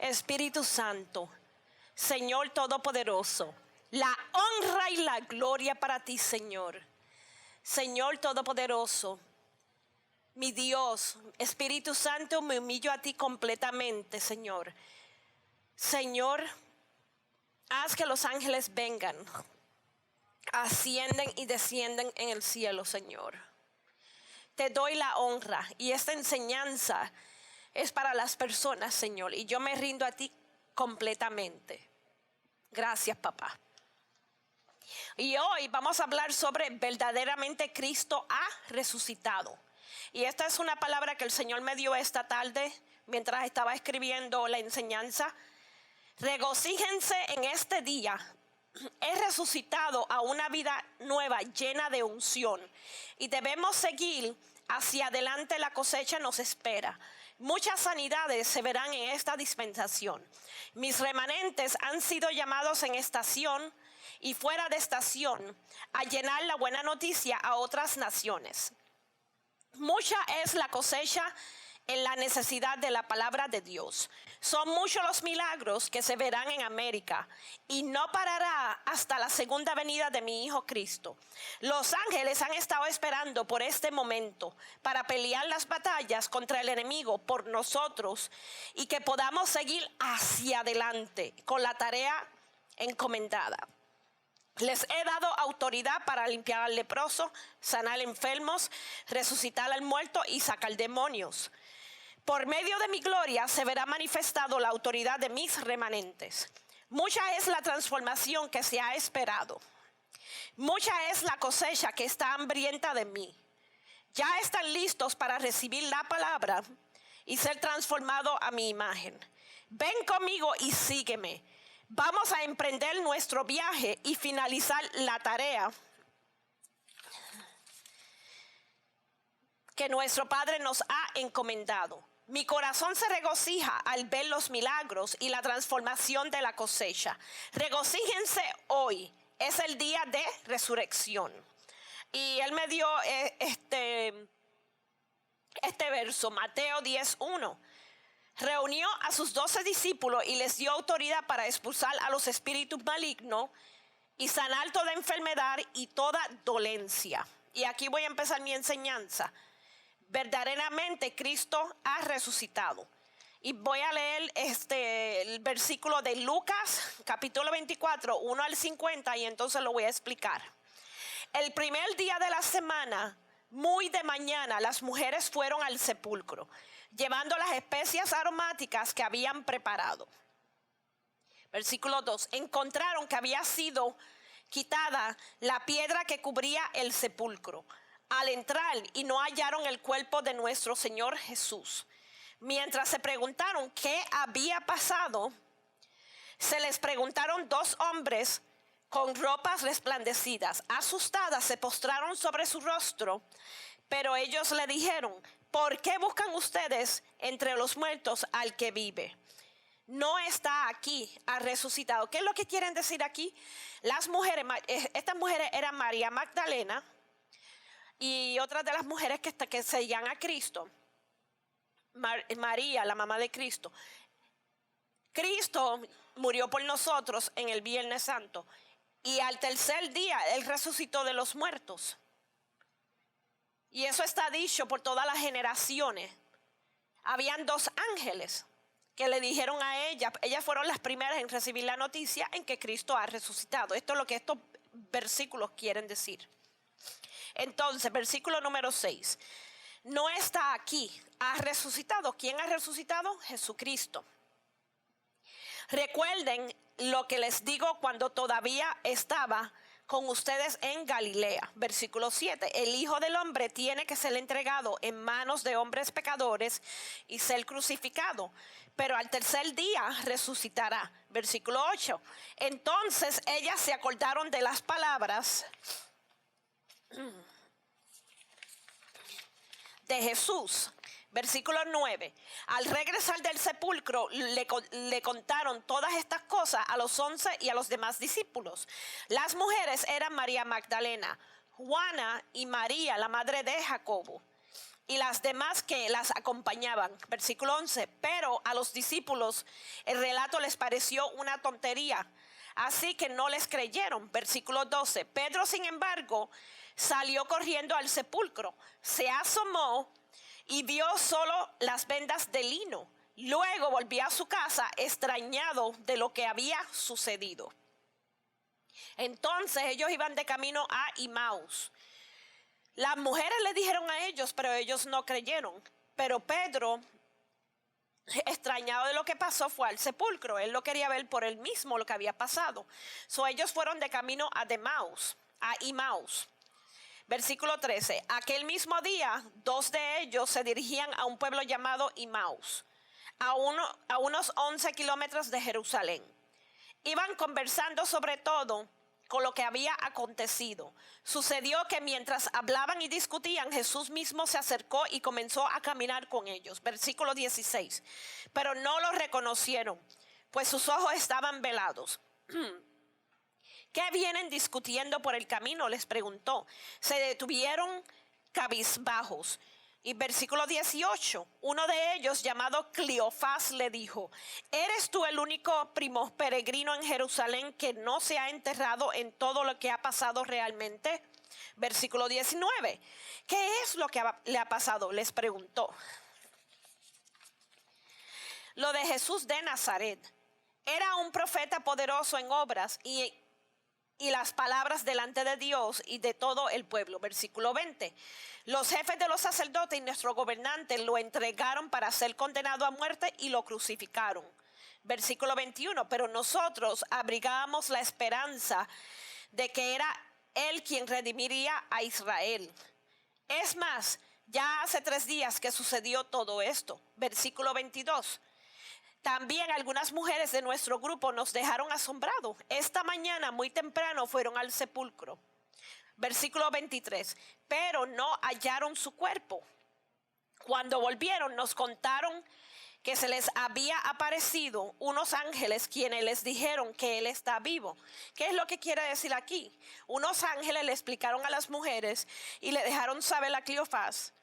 Espíritu Santo, Señor Todopoderoso, la honra y la gloria para ti, Señor. Señor Todopoderoso, mi Dios, Espíritu Santo, me humillo a ti completamente, Señor. Señor, haz que los ángeles vengan, ascienden y descienden en el cielo, Señor. Te doy la honra y esta enseñanza es para las personas, Señor, y yo me rindo a ti completamente. Gracias, papá. Y hoy vamos a hablar sobre verdaderamente Cristo ha resucitado. Y esta es una palabra que el Señor me dio esta tarde mientras estaba escribiendo la enseñanza. Regocíjense en este día. He resucitado a una vida nueva llena de unción. Y debemos seguir hacia adelante, la cosecha nos espera. Muchas sanidades se verán en esta dispensación. Mis remanentes han sido llamados en estación y fuera de estación a llenar la buena noticia a otras naciones. Mucha es la cosecha en la necesidad de la palabra de Dios. Son muchos los milagros que se verán en América y no parará hasta la segunda venida de mi Hijo Cristo. Los ángeles han estado esperando por este momento para pelear las batallas contra el enemigo por nosotros y que podamos seguir hacia adelante con la tarea encomendada. Les he dado autoridad para limpiar al leproso, sanar enfermos, resucitar al muerto y sacar demonios. Por medio de mi gloria se verá manifestado la autoridad de mis remanentes. Mucha es la transformación que se ha esperado. Mucha es la cosecha que está hambrienta de mí. Ya están listos para recibir la palabra y ser transformado a mi imagen. Ven conmigo y sígueme. Vamos a emprender nuestro viaje y finalizar la tarea que nuestro Padre nos ha encomendado. Mi corazón se regocija al ver los milagros y la transformación de la cosecha. Regocíjense hoy, es el día de resurrección. Y él me dio este verso, Mateo 10:1. Reunió a sus 12 discípulos y les dio autoridad para expulsar a los espíritus malignos y sanar toda enfermedad y toda dolencia. Y aquí voy a empezar mi enseñanza. Verdaderamente Cristo ha resucitado. Y voy a leer el versículo de Lucas, capítulo 24, 1 al 50, y entonces lo voy a explicar. El primer día de la semana, muy de mañana, las mujeres fueron al sepulcro, llevando las especias aromáticas que habían preparado. Versículo 2. Encontraron que había sido quitada la piedra que cubría el sepulcro al entrar y no hallaron el cuerpo de nuestro Señor Jesús. Mientras se preguntaron qué había pasado, se les preguntaron dos hombres con ropas resplandecidas. Asustadas se postraron sobre su rostro, pero ellos le dijeron: ¿por qué buscan ustedes entre los muertos al que vive? No está aquí, ha resucitado. ¿Qué es lo que quieren decir aquí? Las mujeres, estas mujeres eran María Magdalena y otras de las mujeres que seguían a Cristo. María, la mamá de Cristo. Cristo murió por nosotros en el Viernes Santo y al tercer día Él resucitó de los muertos. Y eso está dicho por todas las generaciones. Habían dos ángeles que le dijeron a ellas fueron las primeras en recibir la noticia en que Cristo ha resucitado. Esto es lo que estos versículos quieren decir. Entonces, versículo número 6. No está aquí, ha resucitado. ¿Quién ha resucitado? Jesucristo. Recuerden lo que les digo cuando todavía estaba con ustedes en Galilea. Versículo 7. El Hijo del Hombre tiene que ser entregado en manos de hombres pecadores y ser crucificado, pero al tercer día resucitará. Versículo 8. Entonces ellas se acordaron de las palabras de Jesús. Versículo 9. Al regresar del sepulcro le contaron todas estas cosas a los 11 y a los demás discípulos. Las mujeres eran María Magdalena, Juana y María, la madre de Jacobo, y las demás que las acompañaban. Versículo 11. Pero a los discípulos el relato les pareció una tontería, así que no les creyeron. Versículo 12. Pedro, sin embargo, salió corriendo al sepulcro, se asomó y vio solo las vendas de lino. Luego volvió a su casa extrañado de lo que había sucedido. Entonces ellos iban de camino a Emaús. Las mujeres le dijeron a ellos, pero ellos no creyeron. Pero Pedro, extrañado de lo que pasó, fue al sepulcro. Él lo quería ver por él mismo lo que había pasado. Ellos fueron de camino a Emaús. Versículo 13. Aquel mismo día, 2 de ellos se dirigían a un pueblo llamado Emaús, a unos 11 kilómetros de Jerusalén. Iban conversando sobre todo con lo que había acontecido. Sucedió que mientras hablaban y discutían, Jesús mismo se acercó y comenzó a caminar con ellos. Versículo 16. Pero no lo reconocieron, pues sus ojos estaban velados. ¿Qué vienen discutiendo por el camino?, les preguntó. Se detuvieron cabizbajos. Y versículo 18, uno de ellos, llamado Cleofás, le dijo: ¿eres tú el único primo peregrino en Jerusalén que no se ha enterrado en todo lo que ha pasado realmente? Versículo 19, ¿qué es lo que le ha pasado?, les preguntó. Lo de Jesús de Nazaret. Era un profeta poderoso en obras y las palabras delante de Dios y de todo el pueblo. Versículo 20. Los jefes de los sacerdotes y nuestro gobernante lo entregaron para ser condenado a muerte y lo crucificaron. Versículo 21. Pero nosotros abrigábamos la esperanza de que era Él quien redimiría a Israel. Es más, ya hace 3 días que sucedió todo esto. Versículo 22. También algunas mujeres de nuestro grupo nos dejaron asombrados. Esta mañana muy temprano fueron al sepulcro. Versículo 23. Pero no hallaron su cuerpo. Cuando volvieron nos contaron que se les había aparecido unos ángeles quienes les dijeron que Él está vivo. ¿Qué es lo que quiere decir aquí? Unos ángeles le explicaron a las mujeres y le dejaron saber a Cleofás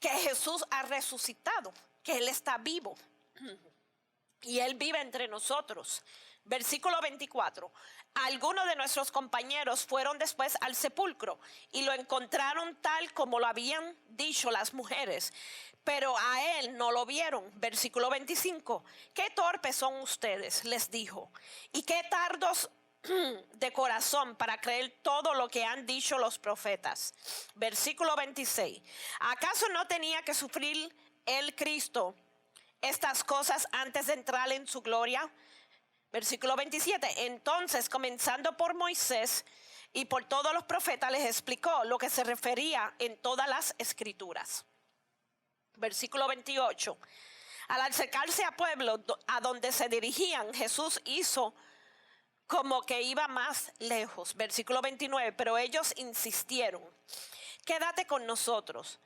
que Jesús ha resucitado, que Él está vivo. Y Él vive entre nosotros. Versículo 24. Algunos de nuestros compañeros fueron después al sepulcro y lo encontraron tal como lo habían dicho las mujeres, pero a Él no lo vieron. Versículo 25. Qué torpes son ustedes, les dijo, y qué tardos de corazón para creer todo lo que han dicho los profetas. Versículo 26. ¿Acaso no tenía que sufrir el Cristo estas cosas antes de entrar en su gloria? Versículo 27. Entonces, comenzando por Moisés y por todos los profetas, les explicó lo que se refería en todas las escrituras. Versículo 28. Al acercarse a pueblo a donde se dirigían, Jesús hizo como que iba más lejos. Versículo 29. Pero ellos insistieron: quédate con nosotros,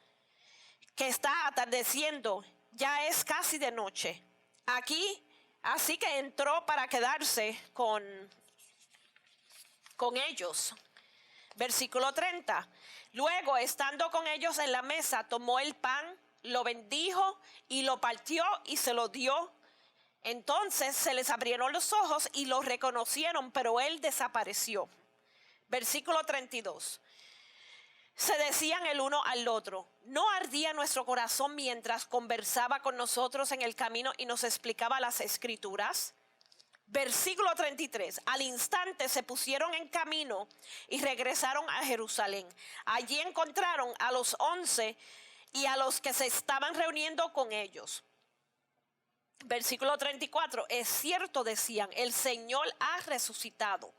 que está atardeciendo, ya es casi de noche. Así que entró para quedarse con ellos. Versículo 30. Luego, estando con ellos en la mesa, tomó el pan, lo bendijo y lo partió y se lo dio. Entonces se les abrieron los ojos y lo reconocieron, pero Él desapareció. Versículo 32. Se decían el uno al otro: ¿no ardía nuestro corazón mientras conversaba con nosotros en el camino y nos explicaba las escrituras? Versículo 33. Al instante se pusieron en camino y regresaron a Jerusalén. Allí encontraron a los 11 y a los que se estaban reuniendo con ellos. Versículo 34. Es cierto, decían, el Señor ha resucitado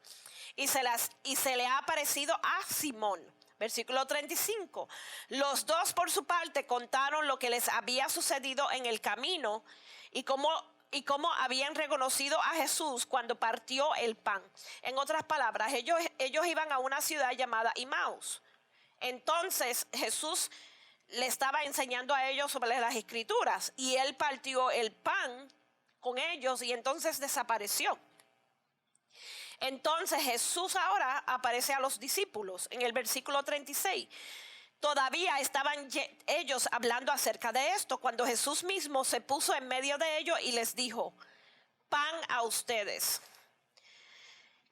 y se le ha aparecido a Simón. Versículo 35. Los dos por su parte contaron lo que les había sucedido en el camino y cómo habían reconocido a Jesús cuando partió el pan. En otras palabras, ellos iban a una ciudad llamada Emaús. Entonces Jesús le estaba enseñando a ellos sobre las escrituras y Él partió el pan con ellos y entonces desapareció. Entonces Jesús ahora aparece a los discípulos en el versículo 36. Todavía estaban ellos hablando acerca de esto cuando Jesús mismo se puso en medio de ellos y les dijo: pan a ustedes.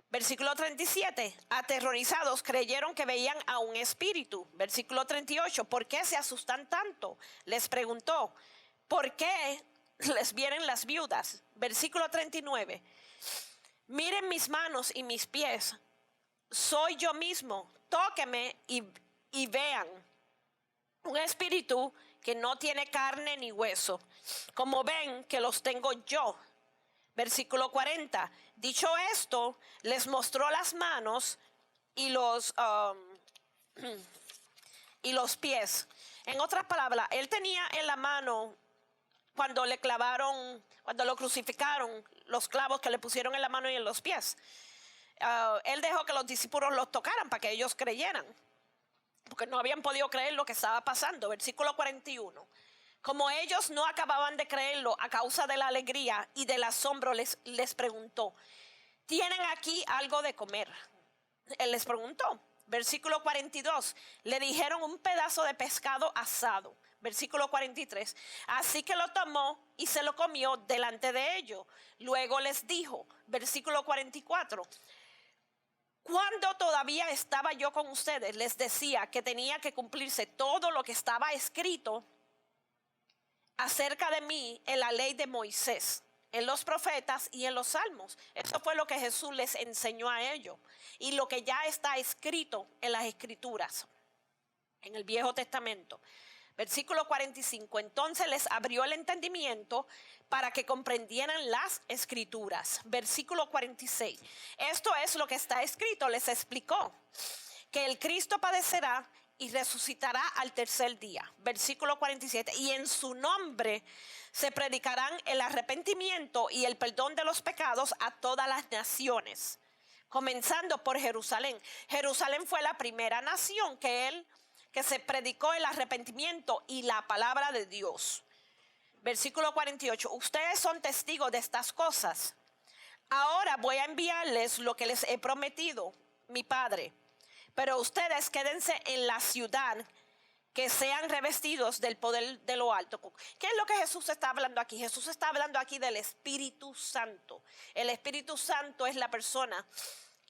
Versículo 37, aterrorizados creyeron que veían a un espíritu. Versículo 38, ¿por qué se asustan tanto? Les preguntó, ¿por qué les vienen las viudas? Versículo 39, miren mis manos y mis pies, soy yo mismo, tóquenme y vean. Un espíritu que no tiene carne ni hueso, como ven que los tengo yo. Versículo 40, dicho esto, les mostró las manos y los pies. En otras palabras, él tenía en la mano, cuando le clavaron, cuando lo crucificaron, los clavos que le pusieron en la mano y en los pies. Él dejó que los discípulos los tocaran para que ellos creyeran, porque no habían podido creer lo que estaba pasando. Versículo 41. Como ellos no acababan de creerlo a causa de la alegría y del asombro, les preguntó, ¿tienen aquí algo de comer? Él les preguntó. Versículo 42, le dijeron un pedazo de pescado asado. Versículo 43, así que lo tomó y se lo comió delante de ellos. Luego les dijo, versículo 44, cuando todavía estaba yo con ustedes, les decía que tenía que cumplirse todo lo que estaba escrito acerca de mí en la ley de Moisés, en los profetas y en los salmos. Eso fue lo que Jesús les enseñó a ellos y lo que ya está escrito en las escrituras, en el Viejo Testamento. Versículo 45, entonces les abrió el entendimiento para que comprendieran las escrituras. Versículo 46, esto es lo que está escrito, les explicó que el Cristo padecerá y resucitará al tercer día. Versículo 47, y en su nombre se predicarán el arrepentimiento y el perdón de los pecados a todas las naciones, comenzando por Jerusalén. Jerusalén fue la primera nación que se predicó el arrepentimiento y la palabra de Dios. Versículo 48, ustedes son testigos de estas cosas. Ahora voy a enviarles lo que les he prometido mi Padre. Pero ustedes quédense en la ciudad, que sean revestidos del poder de lo alto. ¿Qué es lo que Jesús está hablando aquí? Jesús está hablando aquí del Espíritu Santo. El Espíritu Santo es la persona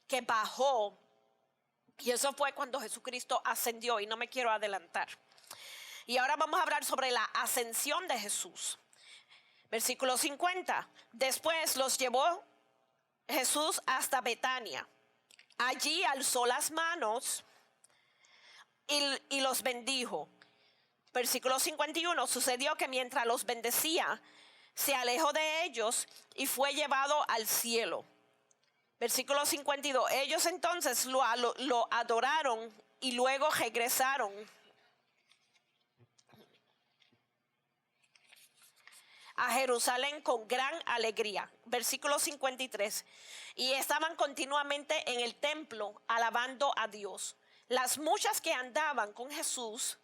que bajó. Y eso fue cuando Jesucristo ascendió, y no me quiero adelantar. Y ahora vamos a hablar sobre la ascensión de Jesús. Versículo 50. Después los llevó Jesús hasta Betania. Allí alzó las manos y los bendijo. Versículo 51. Sucedió que mientras los bendecía, se alejó de ellos y fue llevado al cielo. Versículo 52. Ellos entonces lo adoraron y luego regresaron a Jerusalén con gran alegría. Versículo 53. Y estaban continuamente en el templo alabando a Dios. Las muchas que andaban con Jesús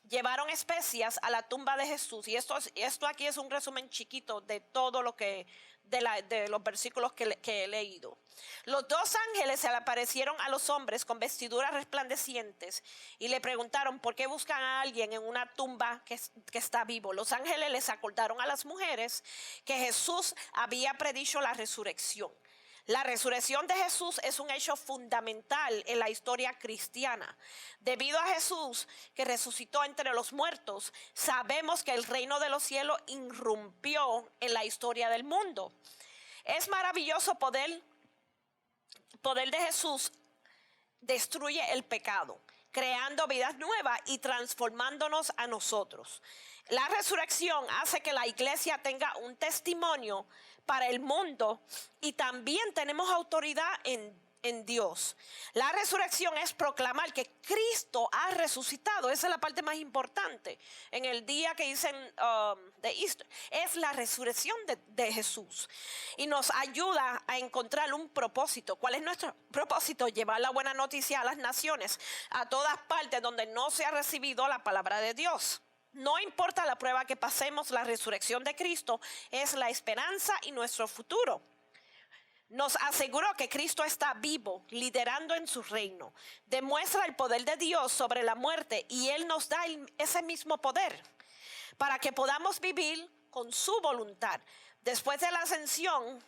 llevaron especias a la tumba de Jesús. Y esto aquí es un resumen chiquito de todo lo que de los versículos que he leído. Los dos ángeles se le aparecieron a los hombres con vestiduras resplandecientes y le preguntaron por qué buscan a alguien en una tumba que está vivo. Los ángeles les acordaron a las mujeres que Jesús había predicho la resurrección. La resurrección de Jesús es un hecho fundamental en la historia cristiana. Debido a Jesús, que resucitó entre los muertos, sabemos que el reino de los cielos irrumpió en la historia del mundo. Es maravilloso poder de Jesús destruye el pecado, creando vidas nuevas y transformándonos a nosotros. La resurrección hace que la iglesia tenga un testimonio para el mundo y también tenemos autoridad en Dios. La resurrección es proclamar que Cristo ha resucitado. Esa es la parte más importante. En el día que dicen de Easter, es la resurrección de Jesús. Y nos ayuda a encontrar un propósito. ¿Cuál es nuestro propósito? Llevar la buena noticia a las naciones, a todas partes donde no se ha recibido la palabra de Dios. No importa la prueba que pasemos, la resurrección de Cristo es la esperanza y nuestro futuro. Nos aseguró que Cristo está vivo, liderando en su reino. Demuestra el poder de Dios sobre la muerte y Él nos da ese mismo poder para que podamos vivir con su voluntad. Después de la ascensión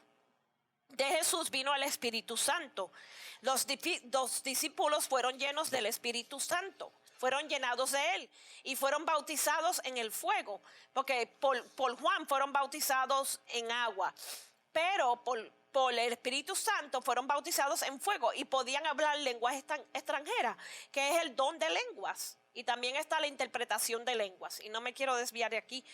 de Jesús vino el Espíritu Santo. Los discípulos fueron llenos del Espíritu Santo. Fueron llenados de Él y fueron bautizados en el fuego. Porque por Juan fueron bautizados en agua. Pero por el Espíritu Santo fueron bautizados en fuego y podían hablar lenguas extranjeras, que es el don de lenguas. Y también está la interpretación de lenguas. Y no me quiero desviar de aquí.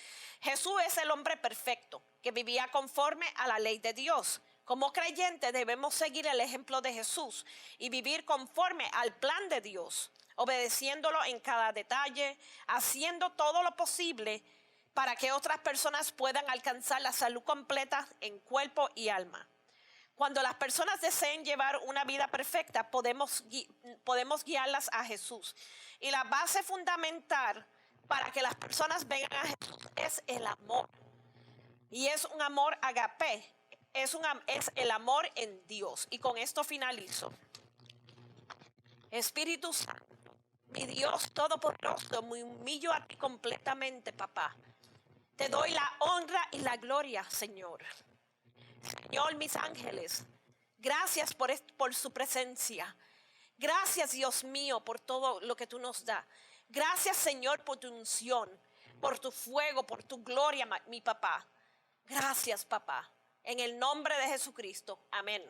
Jesús es el hombre perfecto que vivía conforme a la ley de Dios. Como creyentes debemos seguir el ejemplo de Jesús y vivir conforme al plan de Dios, obedeciéndolo en cada detalle, haciendo todo lo posible para que otras personas puedan alcanzar la salud completa en cuerpo y alma. Cuando las personas deseen llevar una vida perfecta, podemos guiarlas a Jesús. Y la base fundamental para que las personas vengan a Jesús es el amor. Y es un amor agape, es el amor en Dios. Y con esto finalizo. Espíritu Santo, mi Dios todopoderoso, me humillo a ti completamente, papá. Te doy la honra y la gloria, Señor. Señor, mis ángeles, gracias por su presencia. Gracias, Dios mío, por todo lo que tú nos das. Gracias, Señor, por tu unción, por tu fuego, por tu gloria, mi papá. Gracias, papá. En el nombre de Jesucristo. Amén.